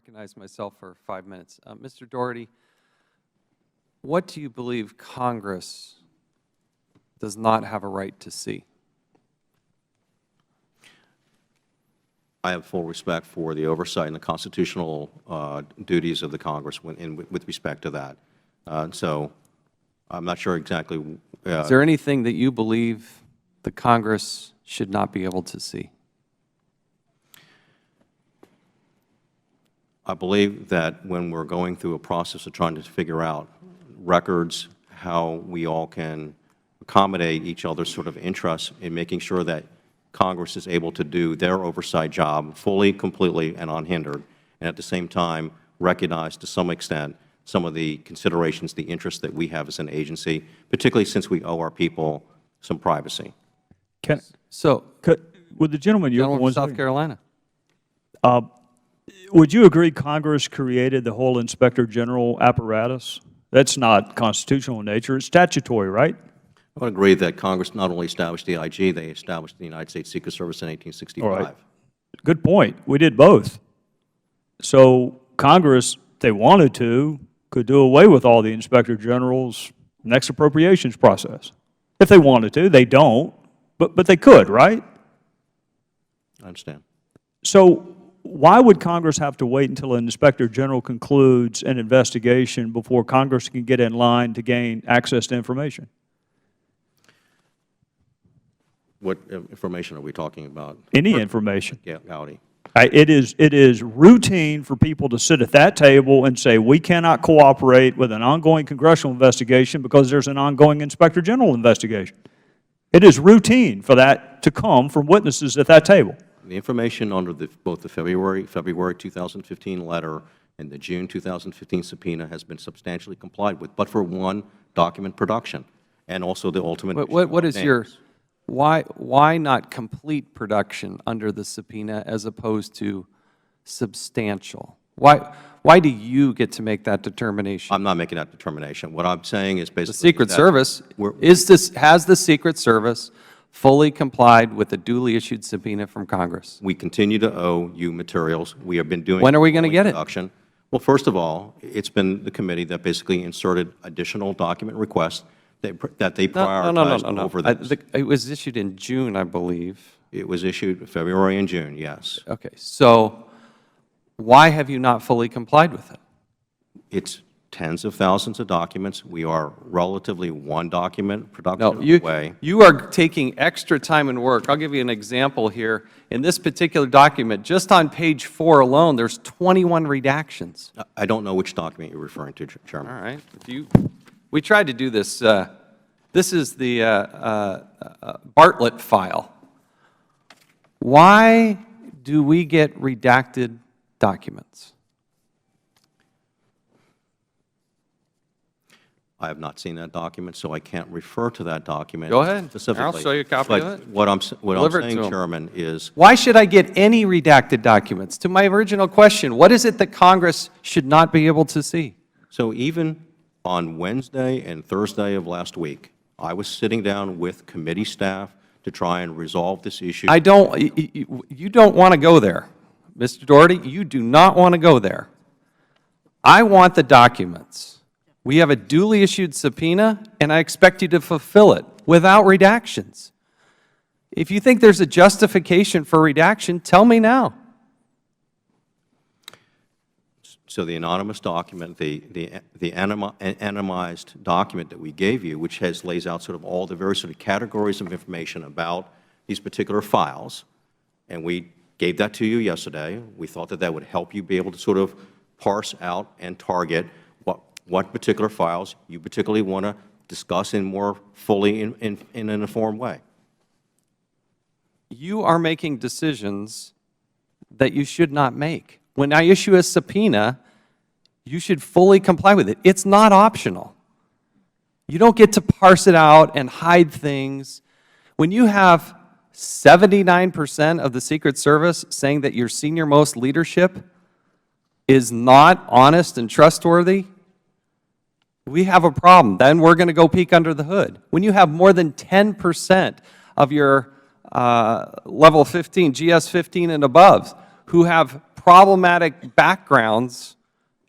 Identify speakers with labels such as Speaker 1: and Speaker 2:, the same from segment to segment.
Speaker 1: recognize myself for 5 minutes. Mr. Doherty, what do you believe Congress does not have a right to see?
Speaker 2: I have full respect for the oversight and the constitutional duties of the Congress with respect to that. So I'm not sure exactly.
Speaker 1: Is there anything that you believe the Congress should not be able to see?
Speaker 2: I believe that when we're going through a process of trying to figure out records, how we all can accommodate each other's sort of interests in making sure that Congress is able to do their oversight job fully, completely, and unhindered, and at the same time recognize to some extent some of the considerations, the interests that we have as an agency, particularly since we owe our people some privacy.
Speaker 3: Would the gentleman
Speaker 1: from South Carolina.
Speaker 3: Would you agree Congress created the whole Inspector General apparatus? That's not constitutional in nature. It's statutory, right?
Speaker 2: I would agree that Congress not only established the IG, they established the United States Secret Service in 1865.
Speaker 3: All right. Good point. We did both. So Congress, if they wanted to, could do away with all the Inspector General's next appropriations process. If they wanted to. They don't, but they could, right?
Speaker 2: I understand.
Speaker 3: So why would Congress have to wait until an Inspector General concludes an investigation before Congress can get in line to gain access to information?
Speaker 2: What information are we talking about?
Speaker 3: Any information.
Speaker 2: Howdy.
Speaker 3: It is routine for people to sit at that table and say, we cannot cooperate with an ongoing congressional investigation because there's an ongoing Inspector General investigation. It is routine for that to come from witnesses at that table.
Speaker 2: The information under both the February 2015 letter and the June 2015 subpoena has been substantially complied with, but for one, document production, and also the ultimate.
Speaker 1: What is your, why not complete production under the subpoena as opposed to substantial? Why do you get to make that determination?
Speaker 2: I'm not making that determination. What I'm saying is basically
Speaker 1: the Secret Service has the Secret Service fully complied with the duly issued subpoena from Congress?
Speaker 2: We continue to owe you materials. We have been doing.
Speaker 1: When are we going to get it?
Speaker 2: Well, first of all, it's been the committee that basically inserted additional document requests that they prioritized over this.
Speaker 1: It was issued in June, I believe.
Speaker 2: It was issued February and June, yes.
Speaker 1: Okay. So why have you not fully complied with it?
Speaker 2: It's tens of thousands of documents. We are relatively one document production away.
Speaker 1: You are taking extra time and work. I'll give you an example here. In this particular document, just on page 4 alone, there's 21 redactions.
Speaker 2: I don't know which document you're referring to, Chairman.
Speaker 1: All right. We tried to do this. This is the Bartlett file. Why do we get redacted documents?
Speaker 2: I have not seen that document, so I can't refer to that document.
Speaker 1: Go ahead.
Speaker 2: Specifically.
Speaker 1: I'll show you a copy of it.
Speaker 2: What I'm saying, Chairman, is
Speaker 1: why should I get any redacted documents? To my original question, what is it that Congress should not be able to see?
Speaker 2: So even on Wednesday and Thursday of last week, I was sitting down with committee staff to try and resolve this issue.
Speaker 1: You don't want to go there. Mr. Doherty, you do not want to go there. I want the documents. We have a duly issued subpoena, and I expect you to fulfill it without redactions. If you think there's a justification for redaction, tell me now.
Speaker 2: So the anonymous document, the anonymized document that we gave you, which lays out sort of all the various sort of categories of information about these particular files, and we gave that to you yesterday. We thought that that would help you be able to sort of parse out and target what particular files you particularly want to discuss in more fully in an informed way.
Speaker 1: You are making decisions that you should not make. When I issue a subpoena, you should fully comply with it. It's not optional. You don't get to parse it out and hide things. When you have 79% of the Secret Service saying that your senior-most leadership is not honest and trustworthy, we have a problem. Then we're going to go peek under the hood. When you have more than 10% of your level 15, GS 15 and above, who have problematic backgrounds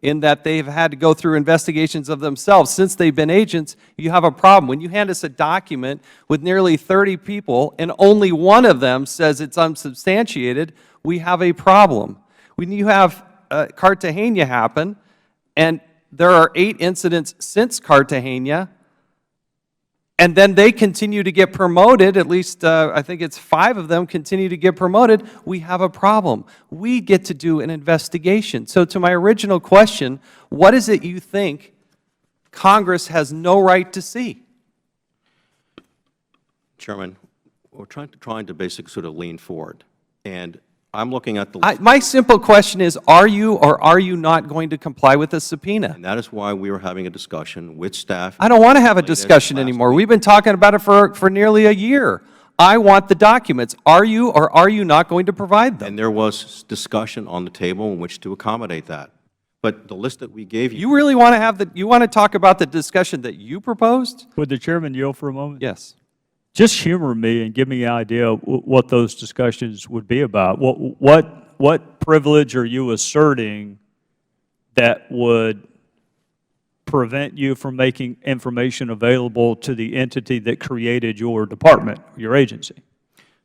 Speaker 1: in that they've had to go through investigations of themselves. Since they've been agents, you have a problem. When you hand us a document with nearly 30 people and only one of them says it's unsubstantiated, we have a problem. When you have Cartagena happen, and there are 8 incidents since Cartagena, and then they continue to get promoted, at least I think it's 5 of them continue to get promoted, we have a problem. We get to do an investigation. So to my original question, what is it you think Congress has no right to see?
Speaker 2: Chairman, we're trying to basically sort of lean forward. And I'm looking at the
Speaker 1: My simple question is, are you or are you not going to comply with the subpoena?
Speaker 2: and that is why we were having a discussion with staff.
Speaker 1: I don't want to have a discussion anymore. We've been talking about it for nearly a year. I want the documents. Are you or are you not going to provide them?
Speaker 2: And there was discussion on the table in which to accommodate that. But the list that we gave you,
Speaker 1: You really want to have you want to talk about the discussion that you proposed?
Speaker 3: Would the chairman yield for a moment?
Speaker 1: Yes.
Speaker 3: Just humor me and give me an idea of what those discussions would be about. What privilege are you asserting that would prevent you from making information available to the entity that created your department, your agency?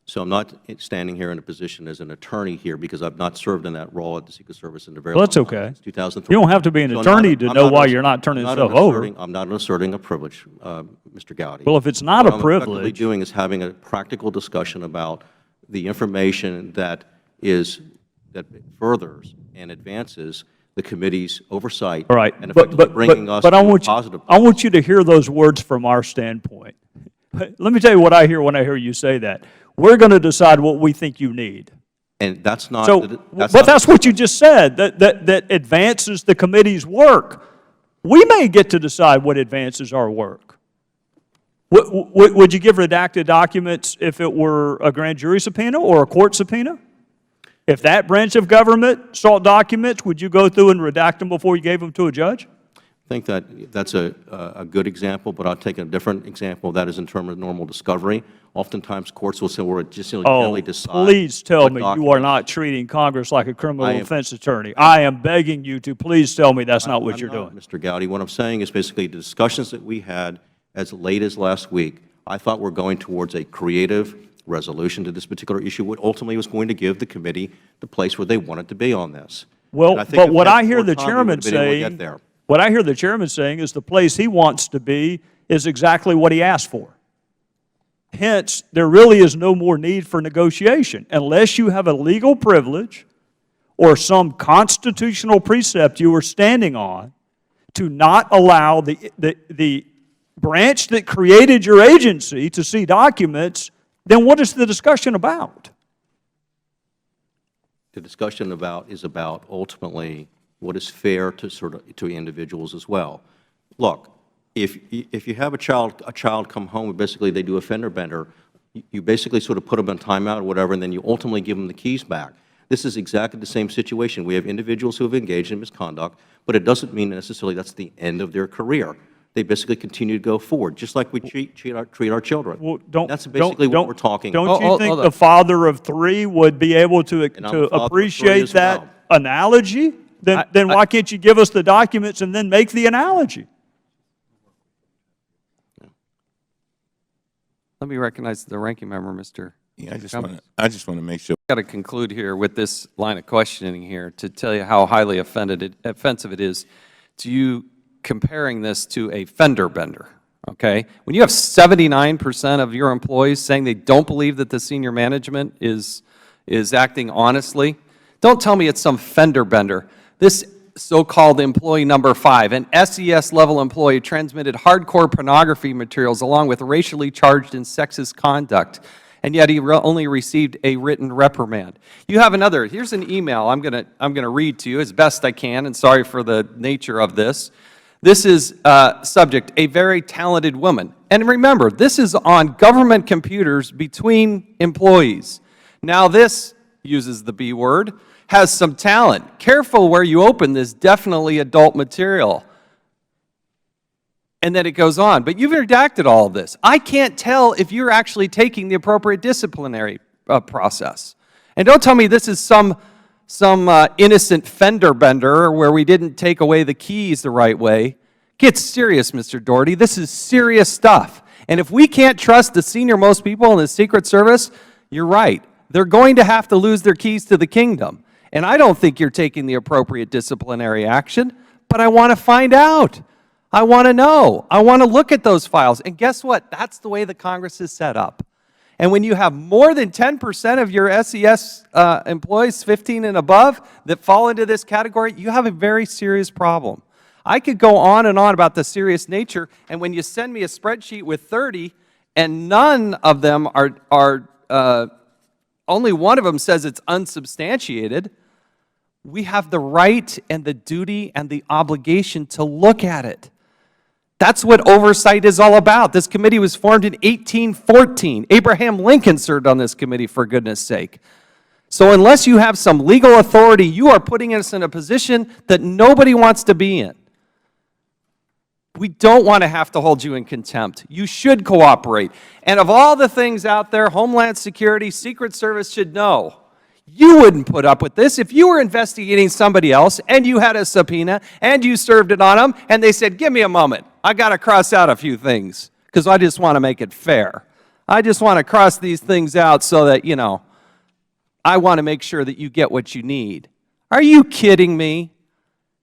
Speaker 2: so I'm not standing here in a position as an attorney here because I've not served in that role at the Secret Service in the very
Speaker 3: Well, that's
Speaker 2: long time,
Speaker 3: okay.
Speaker 2: since 2003.
Speaker 3: You don't have to be an
Speaker 2: So
Speaker 3: attorney to know why you're not turning stuff over.
Speaker 2: I'm not asserting a privilege, Mr. Gowdy.
Speaker 3: Well, if it's not a
Speaker 2: What I'm effectively
Speaker 3: privilege,
Speaker 2: doing is having a practical discussion about the information that furthers and advances the committee's oversight.
Speaker 3: all right,
Speaker 2: And effectively bringing us to
Speaker 3: I
Speaker 2: a
Speaker 3: want
Speaker 2: positive.
Speaker 3: I want you to hear those words from our standpoint. Let me tell you what I hear when I hear you say that. We're going to decide what we think you need.
Speaker 2: And that's not.
Speaker 3: So,
Speaker 2: that's
Speaker 3: but
Speaker 2: not-
Speaker 3: that's what you just said, that advances the committee's work. We may get to decide what advances our work. Would you give redacted documents if it were a grand jury subpoena or a court subpoena? If that branch of government sought documents, would you go through and redact them before you gave them to a judge?
Speaker 2: I think that's a good example, but I'll take a different example. That is in terms of normal discovery. Oftentimes, courts will say, we're just generally decide.
Speaker 3: Please tell
Speaker 2: what
Speaker 3: me you are
Speaker 2: documents-
Speaker 3: not treating Congress like a criminal
Speaker 2: I am-
Speaker 3: defense attorney. I am begging you to please tell me that's not what
Speaker 2: I'm
Speaker 3: you're
Speaker 2: not,
Speaker 3: doing.
Speaker 2: Mr. Gowdy, what I'm saying is basically the discussions that we had as late as last week, I thought we're going towards a creative resolution to this particular issue, what ultimately was going to give the committee the place where they wanted to be on this.
Speaker 3: Well,
Speaker 2: And I think
Speaker 3: but
Speaker 2: if
Speaker 3: what
Speaker 2: we had
Speaker 3: I hear
Speaker 2: more
Speaker 3: the
Speaker 2: time, we
Speaker 3: chairman
Speaker 2: would have been able to get
Speaker 3: saying,
Speaker 2: there.
Speaker 3: what I hear the chairman saying is the place he wants to be is exactly what he asked for. Hence, there really is no more need for negotiation unless you have a legal privilege or some constitutional precept you are standing on to not allow the branch that created your agency to see documents. Then what is the discussion about?
Speaker 2: The discussion is about ultimately what is fair to individuals as well. Look, if you have a child come home and basically they do a fender bender, you basically sort of put them on timeout or whatever, and then you ultimately give them the keys back. This is exactly the same situation. We have individuals who have engaged in misconduct, but it doesn't mean necessarily that's the end of their career. They basically continue to go forward, just like we treat our children.
Speaker 3: Well,
Speaker 2: That's basically what we're talking about.
Speaker 3: Don't you
Speaker 1: Hold
Speaker 3: think
Speaker 1: up.
Speaker 3: the father of 3 would be able to
Speaker 2: I'm a father of 3
Speaker 3: appreciate
Speaker 2: as
Speaker 3: that
Speaker 2: well.
Speaker 3: analogy? Then why can't you give us the documents and then make the analogy?
Speaker 1: Let me recognize the ranking member, Mr.
Speaker 4: Yeah,
Speaker 1: Chaffetz.
Speaker 4: I just want to make sure.
Speaker 1: Got to conclude here with this line of questioning here to tell you how highly offensive it is to you comparing this to a fender bender, okay? When you have 79% of your employees saying they don't believe that the senior management is acting honestly, don't tell me it's some fender bender. This so-called employee number 5, an SES-level employee, transmitted hardcore pornography materials along with racially charged and sexist conduct, and yet he only received a written reprimand. You have another. Here's an email I'm gonna read to you as best I can, and sorry for the nature of this. This is subject, a very talented woman. And remember, this is on government computers between employees. Now this uses the B word, has some talent. Careful where you open this, definitely adult material. And then it goes on. But you've redacted all of this. I can't tell if you're actually taking the appropriate disciplinary process. And don't tell me this is some innocent fender bender where we didn't take away the keys the right way. Get serious, Mr. Doherty. This is serious stuff. And if we can't trust the senior-most people in the Secret Service, you're right. They're going to have to lose their keys to the kingdom. And I don't think you're taking the appropriate disciplinary action, but I want to find out. I want to know. I want to look at those files. And guess what? That's the way the Congress is set up. And when you have more than 10% of your SES employees, 15 and above, that fall into this category, you have a very serious problem. I could go on and on about the serious nature, and when you send me a spreadsheet with 30, and none of them only one of them says it's unsubstantiated, we have the right and the duty and the obligation to look at it. That's what oversight is all about. This committee was formed in 1814. Abraham Lincoln served on this committee, for goodness sake. So unless you have some legal authority, you are putting us in a position that nobody wants to be in. We don't want to have to hold you in contempt. You should cooperate. And of all the things out there, Homeland Security, Secret Service should know, you wouldn't put up with this. If you were investigating somebody else and you had a subpoena and you served it on them and they said, give me a moment, I got to cross out a few things because I just want to make it fair. I just want to cross these things out so that, I want to make sure that you get what you need. Are you kidding me?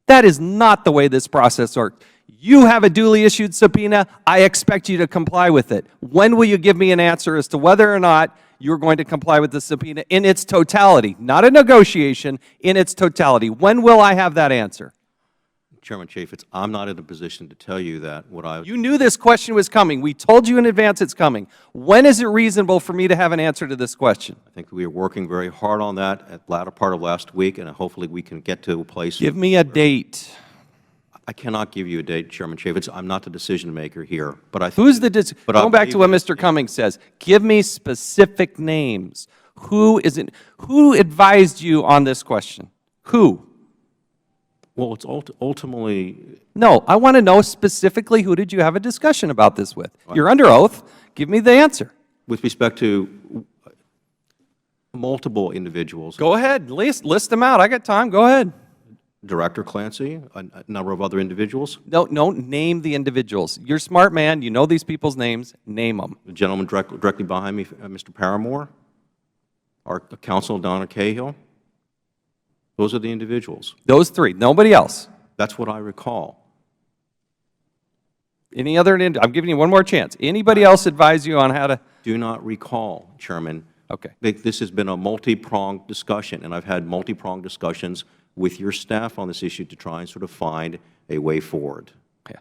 Speaker 1: That is not the way this process works. You have a duly issued subpoena. I expect you to comply with it. When will you give me an answer as to whether or not you're going to comply with the subpoena in its totality? Not a negotiation, in its totality. When will I have that answer?
Speaker 2: Chairman Chaffetz, I'm not in a position to tell you that.
Speaker 1: You knew this question was coming. We told you in advance it's coming. When is it reasonable for me to have an answer to this question?
Speaker 2: I think we are working very hard on that at the latter part of last week, and hopefully we can get to a place.
Speaker 1: Give me a date.
Speaker 2: I cannot give you a date, Chairman Chaffetz. I'm not the decision maker here. But I think
Speaker 1: Who's the going back to what Mr. Cummings says, give me specific names. Who advised you on this question? Who?
Speaker 2: Well, it's ultimately.
Speaker 1: No, I want to know specifically who did you have a discussion about this with? You're under oath. Give me the answer.
Speaker 2: With respect to multiple individuals.
Speaker 1: Go ahead. List them out. I got time. Go ahead.
Speaker 2: Director Clancy, a number of other individuals.
Speaker 1: No, name the individuals. You're a smart man. You know these people's names. Name them.
Speaker 2: The gentleman directly behind me, Mr. Paramore, our counsel, Donna Cahill. Those are the individuals.
Speaker 1: Those three. Nobody else.
Speaker 2: That's what I recall.
Speaker 1: Any other? I'm giving you one more chance. Anybody else advise you on how to?
Speaker 2: Do not recall, Chairman.
Speaker 1: Okay.
Speaker 2: This has been a multi-pronged discussion, and I've had multi-pronged discussions with your staff on this issue to try and sort of find a way forward.
Speaker 1: Yeah.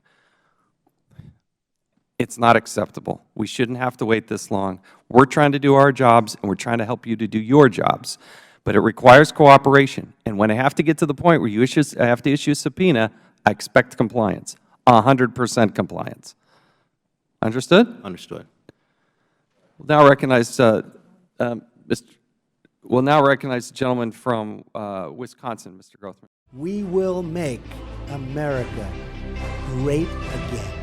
Speaker 1: It's not acceptable. We shouldn't have to wait this long. We're trying to do our jobs, and we're trying to help you to do your jobs. But it requires cooperation. And when I have to get to the point where I have to issue a subpoena, I expect compliance, 100% compliance. Understood?
Speaker 2: Understood.
Speaker 1: We'll now recognize We'll now recognize the gentleman from Wisconsin, Mr. Grothman.
Speaker 4: We will make America great again.